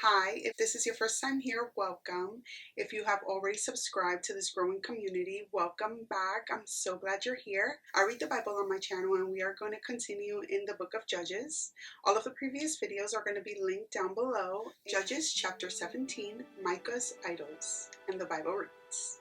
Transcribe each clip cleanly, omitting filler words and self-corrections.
Hi, if this is your first time here, welcome. If you have already subscribed to this growing community, welcome back. I'm so glad you're here. I read the Bible on my channel and we are going to continue in the book of Judges. All of the previous videos are going to be linked down below. Judges chapter 17, Micah's Idols, and the Bible reads.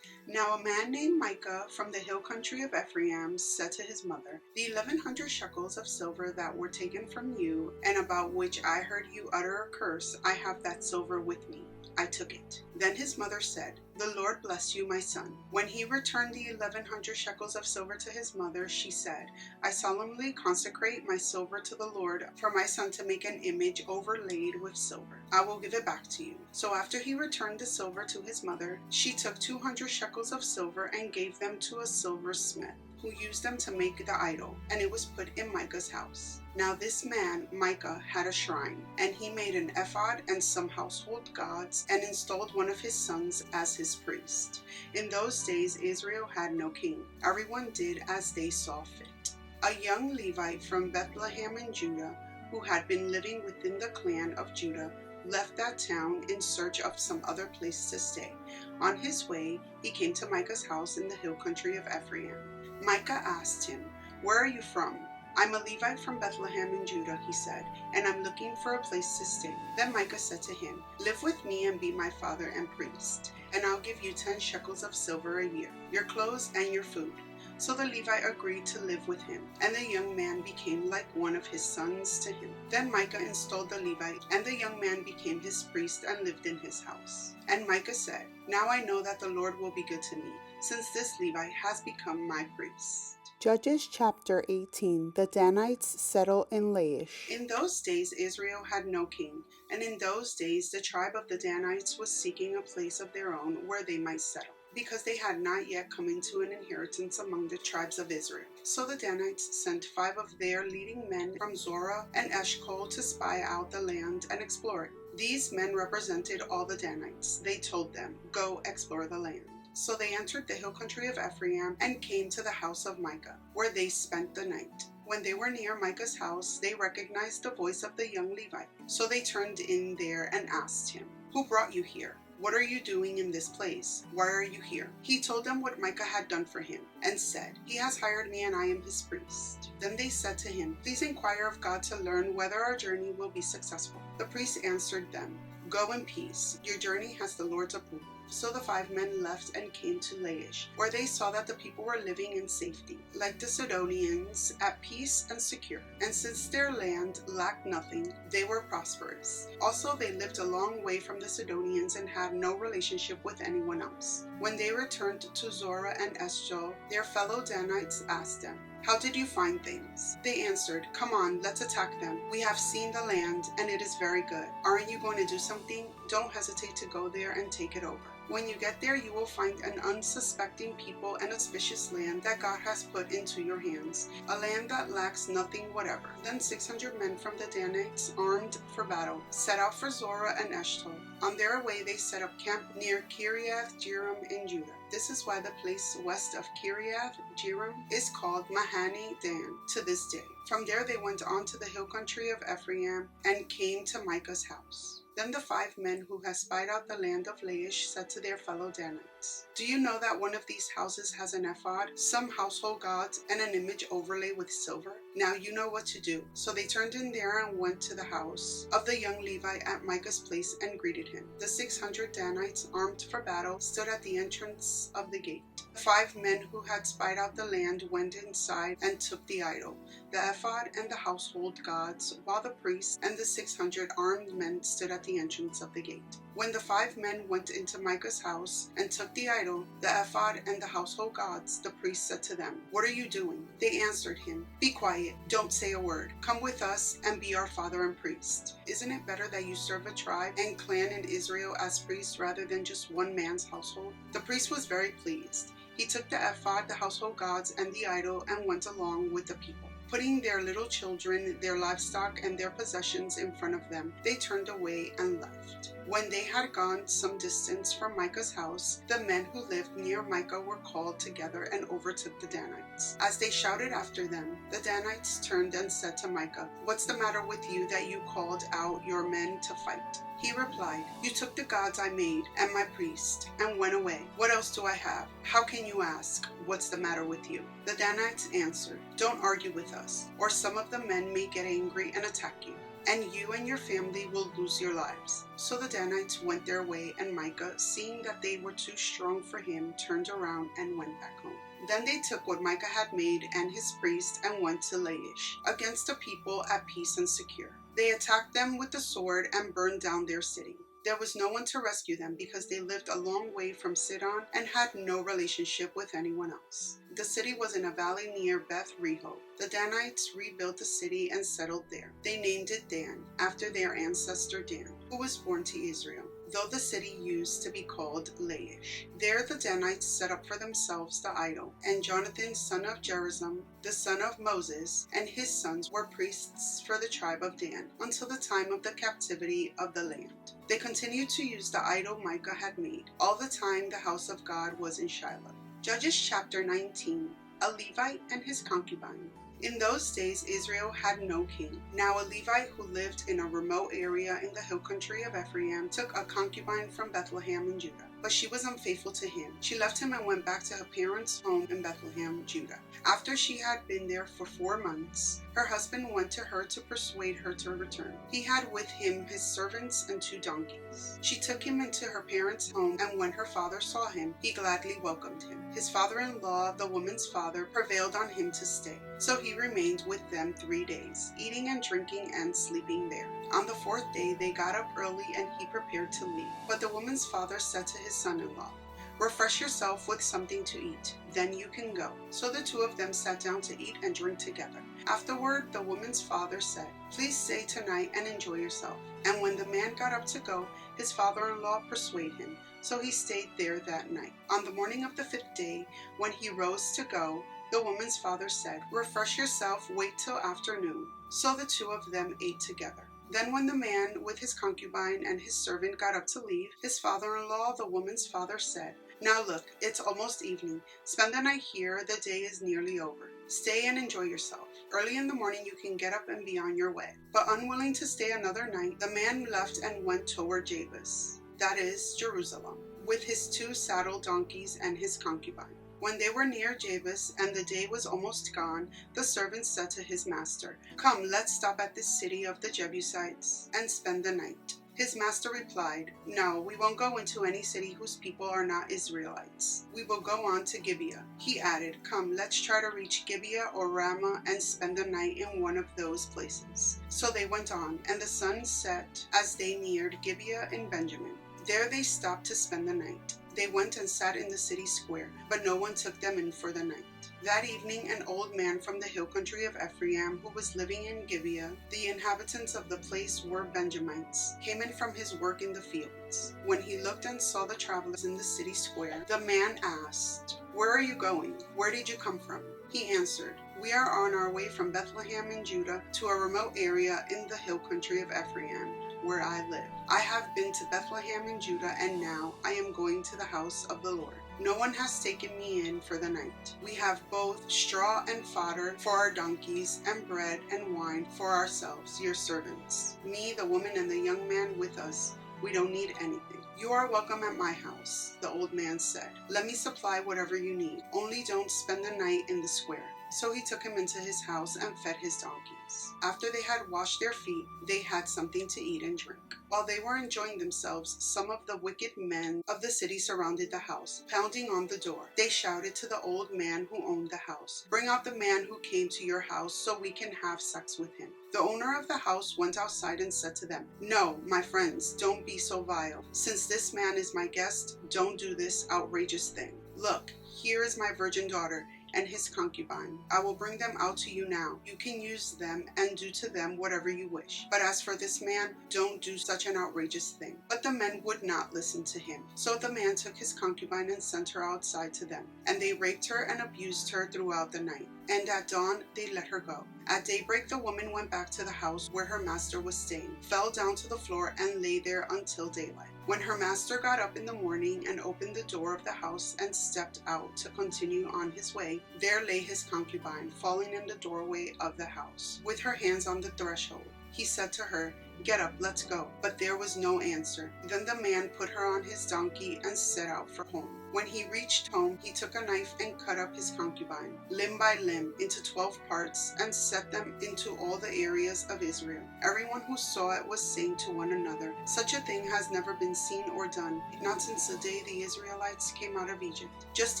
Now a man named Micah from the hill country of Ephraim said to his mother, The 1,100 shekels of silver that were taken from you, and about which I heard you utter a curse, I have that silver with me. I took it. Then his mother said, The Lord bless you, my son. When he returned the 1,100 shekels of silver to his mother, she said, I solemnly consecrate my silver to the Lord for my son to make an image overlaid with silver. I will give it back to you. So after he returned the silver to his mother, she took 200 shekels of silver and gave them to a silversmith, who used them to make the idol, and it was put in Micah's house. Now this man, Micah, had a shrine, and he made an ephod and some household gods, and installed one of his sons as his priest. In those days Israel had no king. Everyone did as they saw fit. A young Levite from Bethlehem in Judah, who had been living within the clan of Judah, left that town in search of some other place to stay. On his way, he came to Micah's house in the hill country of Ephraim. Micah asked him, Where are you from? I'm a Levite from Bethlehem in Judah, he said, and I'm looking for a place to stay. Then Micah said to him, Live with me and be my father and priest, and I'll give you 10 shekels of silver a year, your clothes and your food. So the Levite agreed to live with him, and the young man became like one of his sons to him. Then Micah installed the Levite, and the young man became his priest and lived in his house. And Micah said, Now I know that the Lord will be good to me, since this Levite has become my priest. Judges chapter 18. The Danites settle in Laish. In those days Israel had no king, and in those days the tribe of the Danites was seeking a place of their own where they might settle, because they had not yet come into an inheritance among the tribes of Israel. So the Danites sent 5 of their leading men from Zorah and Eshcol to spy out the land and explore it. These men represented all the Danites. They told them, Go explore the land. So they entered the hill country of Ephraim and came to the house of Micah, where they spent the night. When they were near Micah's house, they recognized the voice of the young Levite. So they turned in there and asked him, Who brought you here? What are you doing in this place? Why are you here? He told them what Micah had done for him, and said, He has hired me and I am his priest. Then they said to him, Please inquire of God to learn whether our journey will be successful. The priest answered them, Go in peace. Your journey has the Lord's approval. So the 5 men left and came to Laish, where they saw that the people were living in safety, like the Sidonians, at peace and secure. And since their land lacked nothing, they were prosperous. Also they lived a long way from the Sidonians and had no relationship with anyone else. When they returned to Zorah and Eshcol, their fellow Danites asked them, How did you find things? They answered, Come on, let's attack them. We have seen the land, and it is very good. Aren't you going to do something? Don't hesitate to go there and take it over. When you get there, you will find an unsuspecting people and auspicious land that God has put into your hands, a land that lacks nothing whatever. Then 600 men from the Danites, armed for battle, set out for Zorah and Eshcol. On their way, they set up camp near Kiriath-Jearim in Judah. This is why the place west of Kiriath-Jearim is called Mahane Dan to this day. From there they went on to the hill country of Ephraim and came to Micah's house. Then the 5 men who had spied out the land of Laish said to their fellow Danites, Do you know that one of these houses has an ephod, some household gods, and an image overlaid with silver? Now you know what to do. So they turned in there and went to the house of the young Levite at Micah's place and greeted him. The 600 Danites, armed for battle, stood at the entrance of the gate. The 5 men who had spied out the land went inside and took the idol, the ephod and the household gods, while the priests and the 600 armed men stood at the entrance of the gate. When the 5 men went into Micah's house and took the idol, the ephod and the household gods, the priest said to them, What are you doing? They answered him, Be quiet, don't say a word. Come with us and be our father and priest. Isn't it better that you serve a tribe and clan in Israel as priests rather than just one man's household? The priest was very pleased. He took the ephod, the household gods, and the idol and went along with the people. Putting their little children, their livestock, and their possessions in front of them, they turned away and left. When they had gone some distance from Micah's house, the men who lived near Micah were called together and overtook the Danites. As they shouted after them, the Danites turned and said to Micah, "What's the matter with you that you called out your men to fight?" He replied, "You took the gods I made and my priest and went away. What else do I have? How can you ask, 'What's the matter with you?'" The Danites answered, "Don't argue with us, or some of the men may get angry and attack you, and you and your family will lose your lives." So the Danites went their way, and Micah, seeing that they were too strong for him, turned around and went back home. Then they took what Micah had made and his priest and went to Laish, against a people at peace and secure. They attacked them with the sword and burned down their city. There was no one to rescue them because they lived a long way from Sidon and had no relationship with anyone else. The city was in a valley near Beth Rehob. The Danites rebuilt the city and settled there. They named it Dan, after their ancestor Dan, who was born to Israel, though the city used to be called Laish. There the Danites set up for themselves the idol, and Jonathan, son of Jeroham, the son of Moses, and his sons were priests for the tribe of Dan until the time of the captivity of the land. They continued to use the idol Micah had made, all the time the house of God was in Shiloh. Judges chapter 19, a Levite and his concubine. In those days Israel had no king. Now a Levite who lived in a remote area in the hill country of Ephraim took a concubine from Bethlehem in Judah. But she was unfaithful to him. She left him and went back to her parents' home in Bethlehem, Judah. After she had been there for 4 months, her husband went to her to persuade her to return. He had with him his servants and 2 donkeys. She took him into her parents' home, and when her father saw him, he gladly welcomed him. His father-in-law, the woman's father, prevailed on him to stay. So he remained with them 3 days, eating and drinking and sleeping there. On the 4th day they got up early and he prepared to leave. But the woman's father said to his son-in-law, "Refresh yourself with something to eat, then you can go." So the 2 of them sat down to eat and drink together. Afterward the woman's father said, "Please stay tonight and enjoy yourself." And when the man got up to go, his father-in-law persuaded him, so he stayed there that night. On the morning of the 5th day, when he rose to go, the woman's father said, "Refresh yourself, wait till afternoon." So the 2 of them ate together. Then when the man with his concubine and his servant got up to leave, his father-in-law, the woman's father, said, "Now look, it's almost evening. Spend the night here, the day is nearly over. Stay and enjoy yourself. Early in the morning you can get up and be on your way." But unwilling to stay another night, the man left and went toward Jabez, that is, Jerusalem, with his 2 saddled donkeys and his concubine. When they were near Jabez and the day was almost gone, the servant said to his master, "Come, let's stop at this city of the Jebusites and spend the night." His master replied, "No, we won't go into any city whose people are not Israelites. We will go on to Gibeah." He added, "Come, let's try to reach Gibeah or Ramah and spend the night in one of those places." So they went on, and the sun set as they neared Gibeah in Benjamin. There they stopped to spend the night. They went and sat in the city square, but no one took them in for the night. That evening an old man from the hill country of Ephraim, who was living in Gibeah, the inhabitants of the place were Benjamites, came in from his work in the fields. When he looked and saw the travelers in the city square, the man asked, "Where are you going? Where did you come from?" He answered, "We are on our way from Bethlehem in Judah to a remote area in the hill country of Ephraim, where I live. I have been to Bethlehem in Judah, and now I am going to the house of the Lord. No one has taken me in for the night. We have both straw and fodder for our donkeys, and bread and wine for ourselves, your servants. Me, the woman, and the young man with us, we don't need anything." "You are welcome at my house," the old man said. "Let me supply whatever you need. Only don't spend the night in the square." So he took him into his house and fed his donkeys. After they had washed their feet, they had something to eat and drink. While they were enjoying themselves, some of the wicked men of the city surrounded the house, pounding on the door. They shouted to the old man who owned the house, "Bring out the man who came to your house so we can have sex with him." The owner of the house went outside and said to them, "No, my friends, don't be so vile. Since this man is my guest, don't do this outrageous thing. Look, here is my virgin daughter, and his concubine. I will bring them out to you now. You can use them and do to them whatever you wish. But as for this man, don't do such an outrageous thing." But the men would not listen to him. So the man took his concubine and sent her outside to them. And they raped her and abused her throughout the night. And at dawn they let her go. At daybreak the woman went back to the house where her master was staying, fell down to the floor, and lay there until daylight. When her master got up in the morning and opened the door of the house and stepped out to continue on his way, there lay his concubine, falling in the doorway of the house, with her hands on the threshold. He said to her, "Get up, let's go." But there was no answer. Then the man put her on his donkey and set out for home. When he reached home, he took a knife and cut up his concubine, limb by limb, into 12 parts, and set them into all the areas of Israel. Everyone who saw it was saying to one another, "Such a thing has never been seen or done, not since the day the Israelites came out of Egypt." Just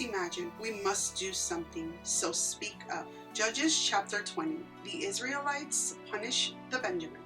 imagine, we must do something, so speak up. Judges chapter 20. The Israelites punish the Benjaminites.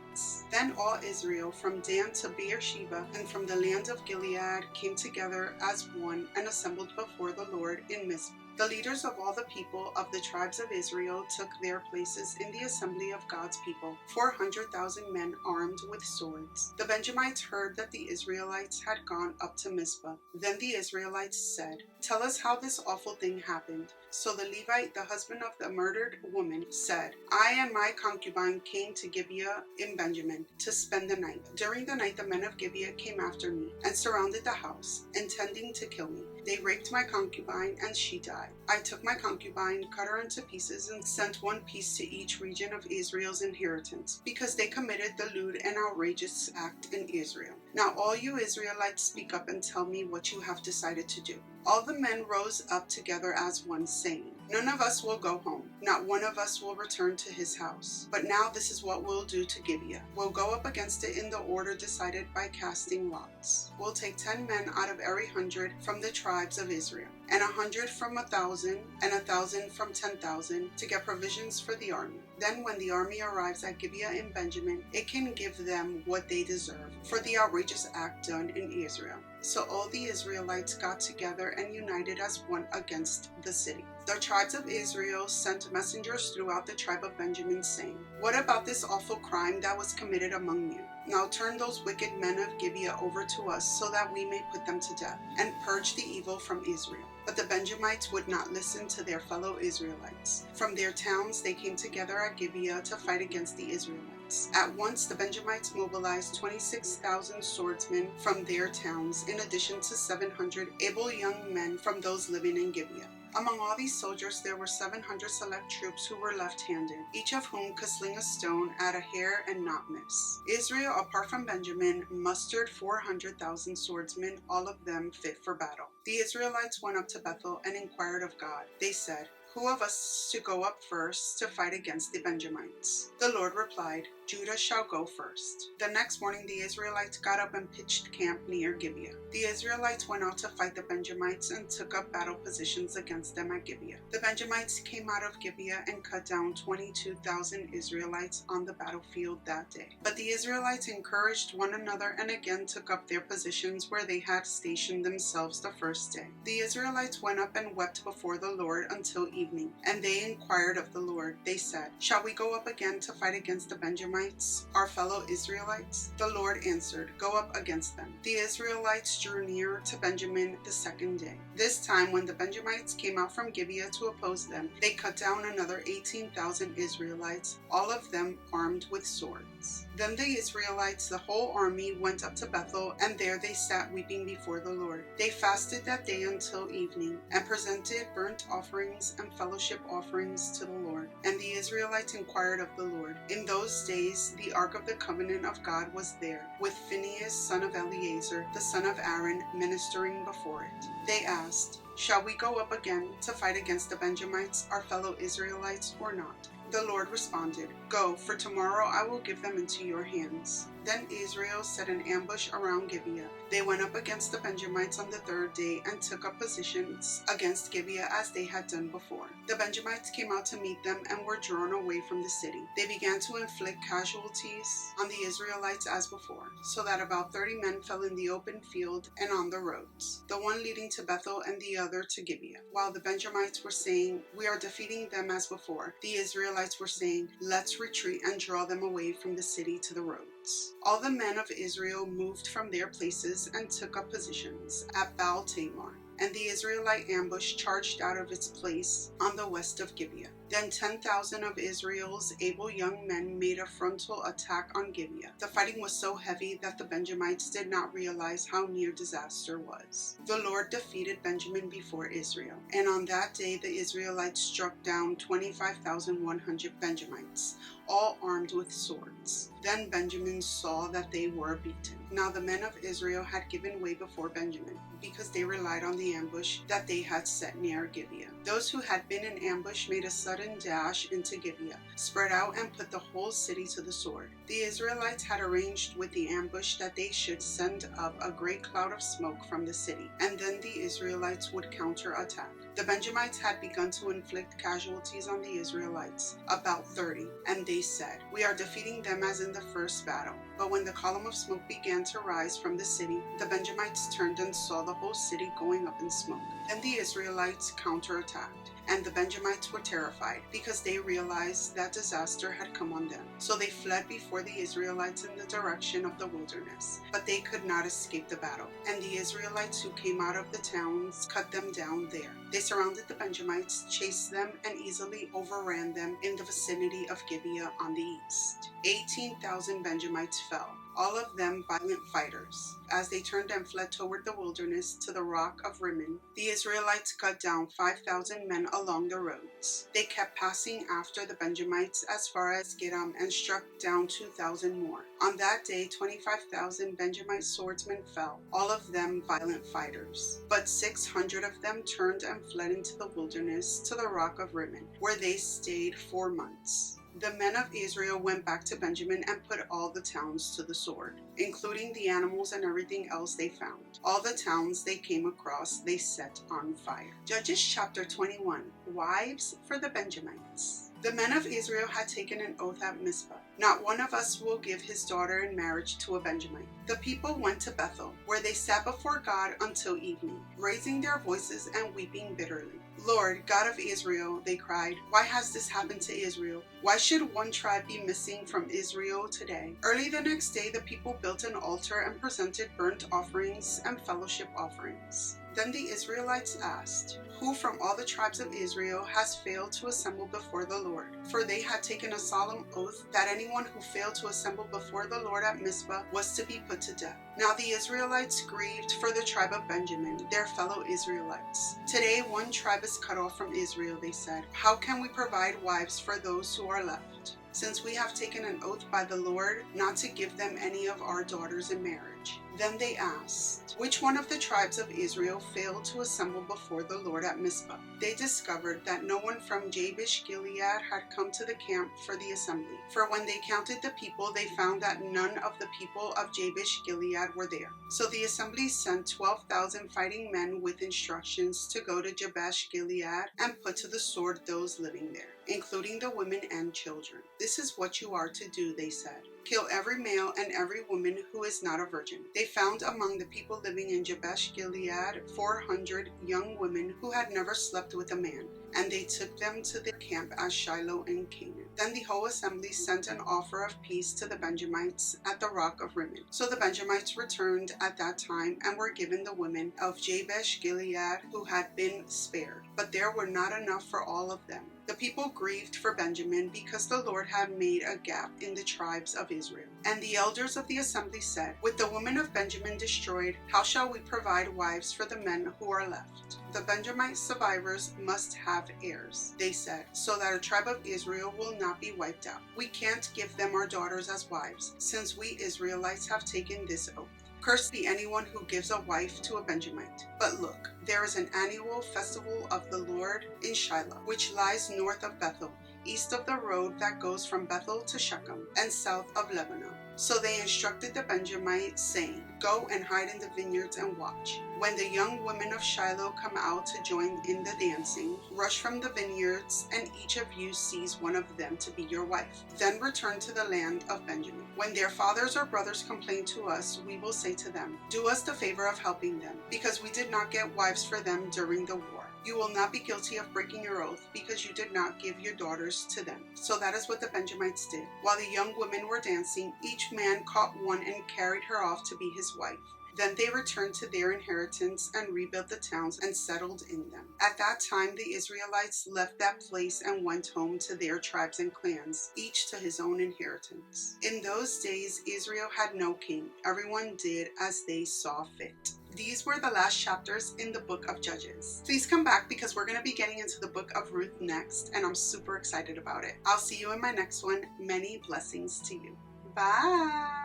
Then all Israel, from Dan to Beersheba, and from the land of Gilead, came together as one and assembled before the Lord in Mizpah. The leaders of all the people of the tribes of Israel took their places in the assembly of God's people, 400,000 men armed with swords. The Benjamites heard that the Israelites had gone up to Mizpah. Then the Israelites said, "Tell us how this awful thing happened." So the Levite, the husband of the murdered woman, said, "I and my concubine came to Gibeah in Benjamin to spend the night. During the night the men of Gibeah came after me and surrounded the house, intending to kill me. They raped my concubine and she died. I took my concubine, cut her into pieces, and sent one piece to each region of Israel's inheritance, because they committed the lewd and outrageous act in Israel. Now all you Israelites, speak up and tell me what you have decided to do." All the men rose up together as one, saying, "None of us will go home. Not one of us will return to his house. But now this is what we'll do to Gibeah. We'll go up against it in the order decided by casting lots. We'll take 10 men out of every 100 from the tribes of Israel, and 100 from 1,000, and 1,000 from 10,000, to get provisions for the army. Then when the army arrives at Gibeah in Benjamin, it can give them what they deserve for the outrageous act done in Israel." So all the Israelites got together and united as one against the city. The tribes of Israel sent messengers throughout the tribe of Benjamin, saying, "What about this awful crime that was committed among you? Now turn those wicked men of Gibeah over to us, so that we may put them to death, and purge the evil from Israel." But the Benjamites would not listen to their fellow Israelites. From their towns they came together at Gibeah to fight against the Israelites. At once the Benjamites mobilized 26,000 swordsmen from their towns, in addition to 700 able young men from those living in Gibeah. Among all these soldiers there were 700 select troops who were left-handed, each of whom could sling a stone at a hair and not miss. Israel, apart from Benjamin, mustered 400,000 swordsmen, all of them fit for battle. The Israelites went up to Bethel and inquired of God. They said, "Who of us should go up first to fight against the Benjamites?" The Lord replied, "Judah shall go first." The next morning the Israelites got up and pitched camp near Gibeah. The Israelites went out to fight the Benjamites and took up battle positions against them at Gibeah. The Benjamites came out of Gibeah and cut down 22,000 Israelites on the battlefield that day. But the Israelites encouraged one another and again took up their positions where they had stationed themselves the first day. The Israelites went up and wept before the Lord until evening, and they inquired of the Lord. They said, "Shall we go up again to fight against the Benjamites, our fellow Israelites?" The Lord answered, "Go up against them." The Israelites drew near to Benjamin the second day. This time, when the Benjamites came out from Gibeah to oppose them, they cut down another 18,000 Israelites, all of them armed with swords. Then the Israelites, the whole army, went up to Bethel, and there they sat weeping before the Lord. They fasted that day until evening, and presented burnt offerings and fellowship offerings to the Lord. And the Israelites inquired of the Lord. In those days the ark of the covenant of God was there, with Phinehas, son of Eleazar, the son of Aaron, ministering before it. They asked, "Shall we go up again to fight against the Benjamites, our fellow Israelites, or not?" The Lord responded, "Go, for tomorrow I will give them into your hands." Then Israel set an ambush around Gibeah. They went up against the Benjamites on the third day and took up positions against Gibeah as they had done before. The Benjamites came out to meet them and were drawn away from the city. They began to inflict casualties on the Israelites as before, so that about 30 men fell in the open field and on the roads, the one leading to Bethel and the other to Gibeah. While the Benjamites were saying, "We are defeating them as before," the Israelites were saying, "Let's retreat and draw them away from the city to the roads." All the men of Israel moved from their places and took up positions at Baal Tamar, and the Israelite ambush charged out of its place on the west of Gibeah. Then 10,000 of Israel's able young men made a frontal attack on Gibeah. The fighting was so heavy that the Benjamites did not realize how near disaster was. The Lord defeated Benjamin before Israel, and on that day the Israelites struck down 25,100 Benjamites, all armed with swords. Then Benjamin saw that they were beaten. Now the men of Israel had given way before Benjamin, because they relied on the ambush that they had set near Gibeah. Those who had been in ambush made a sudden dash into Gibeah, spread out and put the whole city to the sword. The Israelites had arranged with the ambush that they should send up a great cloud of smoke from the city, and then the Israelites would counterattack. The Benjamites had begun to inflict casualties on the Israelites, about 30, and they said, "We are defeating them as in the first battle." But when the column of smoke began to rise from the city, the Benjamites turned and saw the whole city going up in smoke. Then the Israelites counterattacked, and the Benjamites were terrified because they realized that disaster had come on them. So they fled before the Israelites in the direction of the wilderness, but they could not escape the battle. And the Israelites who came out of the towns cut them down there. They surrounded the Benjamites, chased them, and easily overran them in the vicinity of Gibeah on the east. 18,000 Benjamites fell, all of them violent fighters. As they turned and fled toward the wilderness to the rock of Rimmon, the Israelites cut down 5,000 men along the roads. They kept passing after the Benjamites as far as Gidam and struck down 2,000 more. On that day, 25,000 Benjamite swordsmen fell, all of them violent fighters. But 600 of them turned and fled into the wilderness to the rock of Rimmon, where they stayed 4 months. The men of Israel went back to Benjamin and put all the towns to the sword, including the animals and everything else they found. All the towns they came across they set on fire. Judges chapter 21. Wives for the Benjamites. The men of Israel had taken an oath at Mizpah. "Not one of us will give his daughter in marriage to a Benjamite." The people went to Bethel, where they sat before God until evening, raising their voices and weeping bitterly. "Lord, God of Israel," they cried, "why has this happened to Israel? Why should one tribe be missing from Israel today?" Early the next day, the people built an altar and presented burnt offerings and fellowship offerings. Then the Israelites asked, "Who from all the tribes of Israel has failed to assemble before the Lord?" For they had taken a solemn oath that anyone who failed to assemble before the Lord at Mizpah was to be put to death. Now the Israelites grieved for the tribe of Benjamin, their fellow Israelites. "Today one tribe is cut off from Israel," they said. "How can we provide wives for those who are left, since we have taken an oath by the Lord not to give them any of our daughters in marriage?" Then they asked, "Which one of the tribes of Israel failed to assemble before the Lord at Mizpah?" They discovered that no one from Jabesh Gilead had come to the camp for the assembly. For when they counted the people, they found that none of the people of Jabesh Gilead were there. So the assembly sent 12,000 fighting men with instructions to go to Jabesh Gilead and put to the sword those living there, including the women and children. "This is what you are to do," they said. "Kill every male and every woman who is not a virgin." They found among the people living in Jabesh Gilead 400 young women who had never slept with a man, and they took them to their camp at Shiloh in Canaan. Then the whole assembly sent an offer of peace to the Benjamites at the rock of Rimmon. So the Benjamites returned at that time and were given the women of Jabesh Gilead who had been spared, but there were not enough for all of them. The people grieved for Benjamin because the Lord had made a gap in the tribes of Israel. And the elders of the assembly said, "With the women of Benjamin destroyed, how shall we provide wives for the men who are left? The Benjamite survivors must have heirs," they said, "so that a tribe of Israel will not be wiped out. We can't give them our daughters as wives, since we Israelites have taken this oath. Cursed be anyone who gives a wife to a Benjamite. But look, there is an annual festival of the Lord in Shiloh, which lies north of Bethel, east of the road that goes from Bethel to Shechem, and south of Lebanon. So they instructed the Benjamites, saying, "Go and hide in the vineyards and watch. When the young women of Shiloh come out to join in the dancing, rush from the vineyards, and each of you seize one of them to be your wife. Then return to the land of Benjamin. When their fathers or brothers complain to us, we will say to them, 'Do us the favor of helping them, because we did not get wives for them during the war.' You will not be guilty of breaking your oath, because you did not give your daughters to them." So that is what the Benjamites did. While the young women were dancing, each man caught one and carried her off to be his wife. Then they returned to their inheritance and rebuilt the towns and settled in them. At that time, the Israelites left that place and went home to their tribes and clans, each to his own inheritance. In those days, Israel had no king. Everyone did as they saw fit. These were the last chapters in the book of Judges. Please come back because we're going to be getting into the book of Ruth next, and I'm super excited about it. I'll see you in my next one. Many blessings to you. Bye.